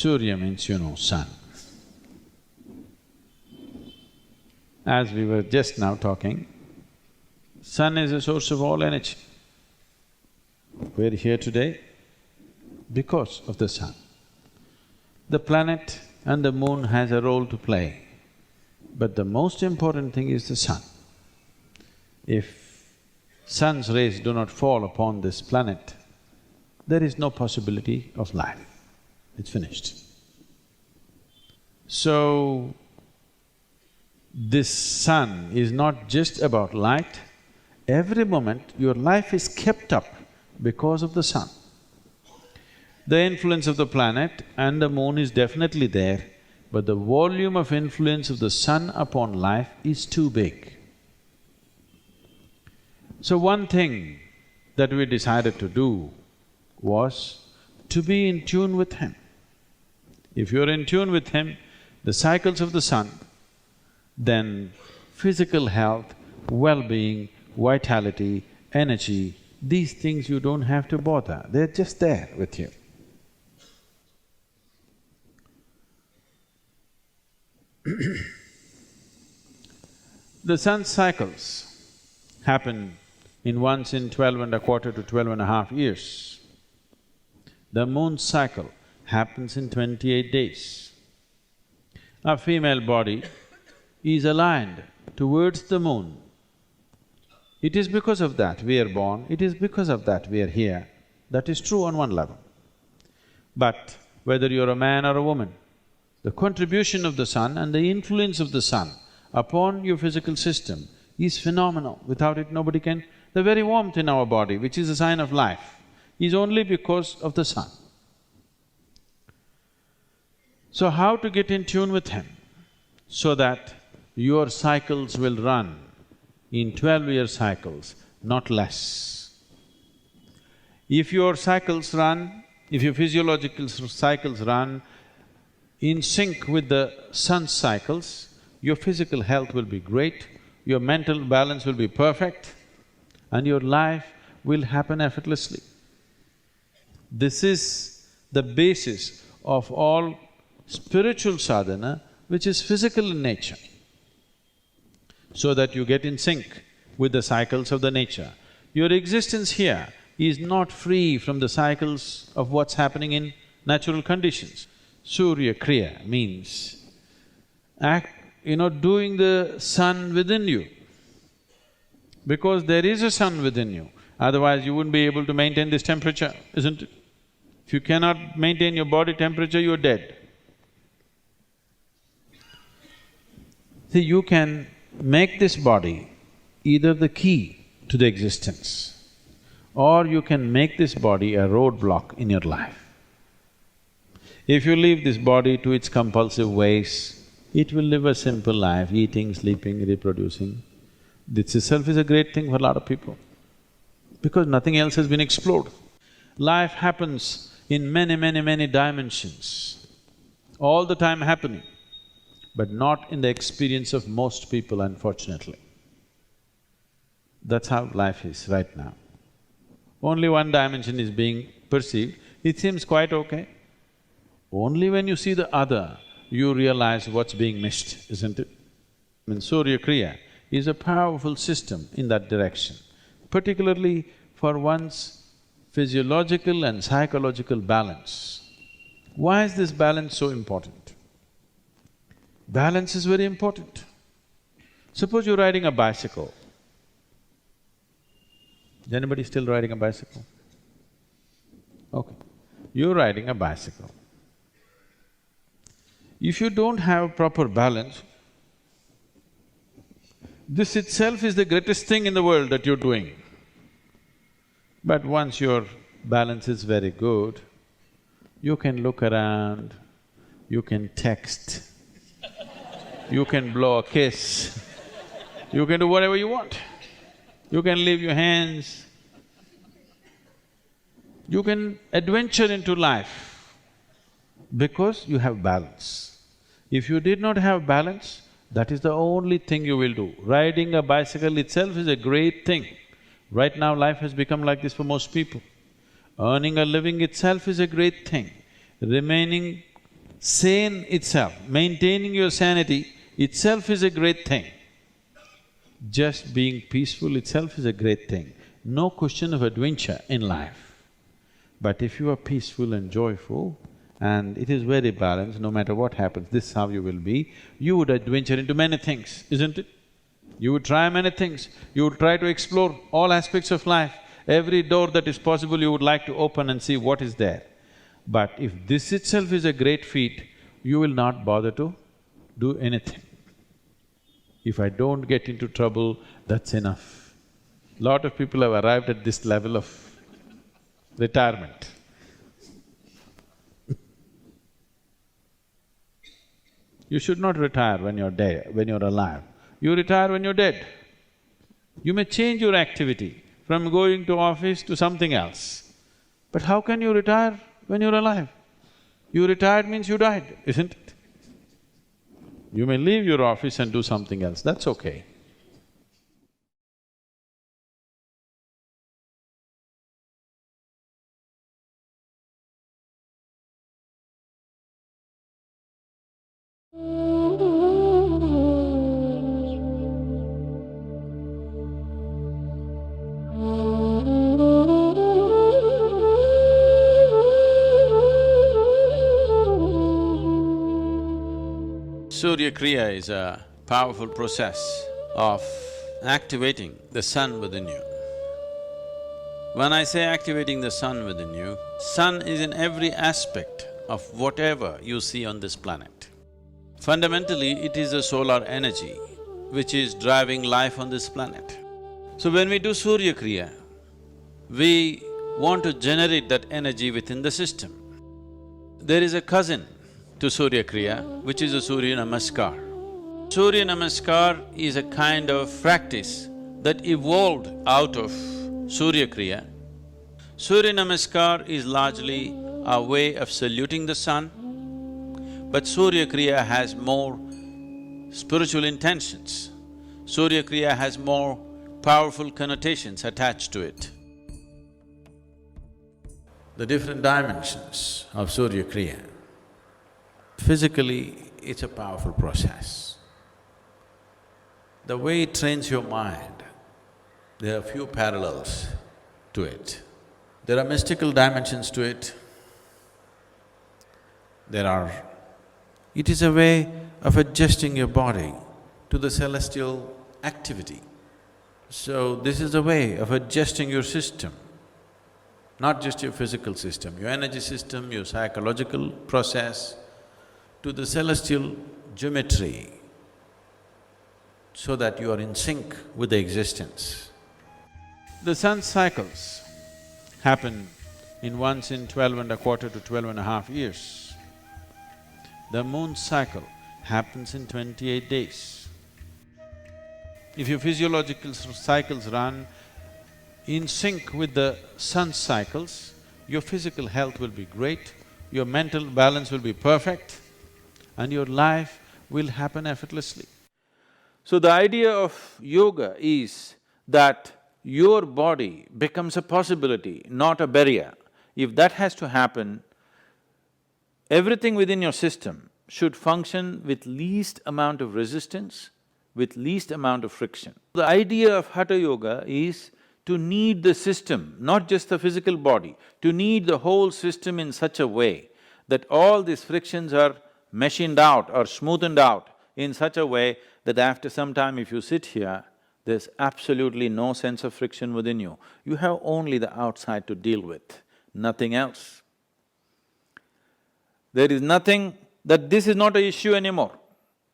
Surya means sun. As we were just now talking, sun is a source of all energy. We're here today because of the sun. The planet and the moon has a role to play, but the most important thing is the sun. If sun's rays do not fall upon this planet, there is no possibility of life. It's finished. So, this sun is not just about light. Every moment your life is kept up because of the sun. The influence of the planet and the moon is definitely there, but the volume of influence of the sun upon life is too big. So one thing that we decided to do was to be in tune with him. If you're in tune with him, the cycles of the sun, then physical health, well-being, vitality, energy, these things you don't have to bother, they're just there with you. The sun's cycles happen in once in 12.25 to 12.5 years. The moon's cycle happens in 28 days. Our female body is aligned towards the moon. It is because of that we are born, it is because of that we are here. That is true on one level. But whether you're a man or a woman, the contribution of the sun and the influence of the sun upon your physical system is phenomenal. Without it, nobody can… The very warmth in our body, which is a sign of life, is only because of the sun. So how to get in tune with him so that your cycles will run in 12-year cycles, not less. If your cycles run, if your physiological cycles run in sync with the sun's cycles, your physical health will be great, your mental balance will be perfect, and your life will happen effortlessly. This is the basis of all spiritual sadhana, which is physical in nature, so that you get in sync with the cycles of the nature. Your existence here is not free from the cycles of what's happening in natural conditions. Surya Kriya means doing the sun within you. Because there is a sun within you, otherwise you wouldn't be able to maintain this temperature, isn't it? If you cannot maintain your body temperature, you're dead. See, you can make this body either the key to the existence, or you can make this body a roadblock in your life. If you leave this body to its compulsive ways, it will live a simple life, eating, sleeping, reproducing. This itself is a great thing for a lot of people, because nothing else has been explored. Life happens in many dimensions, all the time happening, but not in the experience of most people, unfortunately. That's how life is right now. Only one dimension is being perceived, it seems quite okay. Only when you see the other, you realize what's being missed, isn't it? Surya Kriya is a powerful system in that direction, particularly for one's physiological and psychological balance. Why is this balance so important? Balance is very important. Suppose you're riding a bicycle. Is anybody still riding a bicycle? Okay. You're riding a bicycle. If you don't have proper balance, this itself is the greatest thing in the world that you're doing. But once your balance is very good, you can look around, you can text, you can blow a kiss, you can do whatever you want. You can leave your hands, you can adventure into life because you have balance. If you did not have balance, that is the only thing you will do. Riding a bicycle itself is a great thing. Right now life has become like this for most people. Earning a living itself is a great thing. Remaining Sane itself, maintaining your sanity itself is a great thing. Just being peaceful itself is a great thing. No question of adventure in life. But if you are peaceful and joyful, and it is very balanced, no matter what happens, this is how you will be, you would adventure into many things, isn't it? You would try many things, you would try to explore all aspects of life. Every door that is possible you would like to open and see what is there. But if this itself is a great feat, you will not bother to do anything. If I don't get into trouble, that's enough. Lot of people have arrived at this level of retirement. You should not retire when you're alive. You retire when you're dead. You may change your activity from going to office to something else. But how can you retire when you're alive? You retired means you died, isn't it? You may leave your office and do something else, that's okay. Surya Kriya is a powerful process of activating the sun within you. When I say activating the sun within you, sun is in every aspect of whatever you see on this planet. Fundamentally, it is the solar energy which is driving life on this planet. So when we do Surya Kriya, we want to generate that energy within the system. There is a cousin to Surya Kriya, which is a Surya Namaskar. Surya Namaskar is a kind of practice that evolved out of Surya Kriya. Surya Namaskar is largely a way of saluting the sun, but Surya Kriya has more spiritual intentions. Surya Kriya has more powerful connotations attached to it. The different dimensions of Surya Kriya. Physically, it's a powerful process. The way it trains your mind, there are few parallels to it. There are mystical dimensions to it. It is a way of adjusting your body to the celestial activity. So this is a way of adjusting your system, not just your physical system, your energy system, your psychological process, to the celestial geometry, so that you are in sync with the existence. The sun's cycles happen in once in 12.25 to 12.5 years. The moon's cycle happens in 28 days. If your physiological cycles run in sync with the sun's cycles, your physical health will be great, your mental balance will be perfect, and your life will happen effortlessly. So the idea of yoga is that your body becomes a possibility, not a barrier. If that has to happen, everything within your system should function with least amount of resistance, with least amount of friction. The idea of Hatha Yoga is to knead the system, not just the physical body, to knead the whole system in such a way that all these frictions are machined out or smoothened out in such a way that after some time if you sit here, there's absolutely no sense of friction within you. You have only the outside to deal with, nothing else. There is nothing that this is not an issue anymore.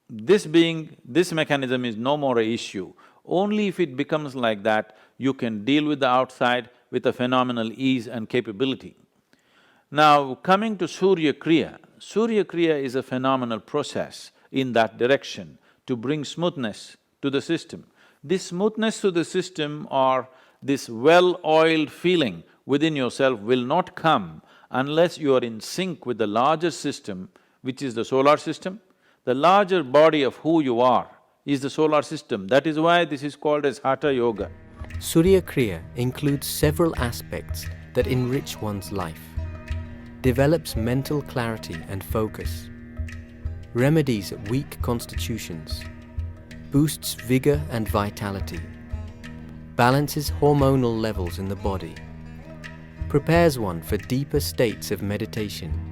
This mechanism is no more an issue. Only if it becomes like that, you can deal with the outside with a phenomenal ease and capability. Now, coming to Surya Kriya is a phenomenal process in that direction to bring smoothness to the system. This smoothness to the system or this well-oiled feeling within yourself will not come unless you are in sync with the larger system, which is the solar system. The larger body of who you are is the solar system. That is why this is called as Hatha Yoga. Surya Kriya includes several aspects that enrich one's life, develops mental clarity and focus, remedies weak constitutions, boosts vigor and vitality, balances hormonal levels in the body, prepares one for deeper states of meditation,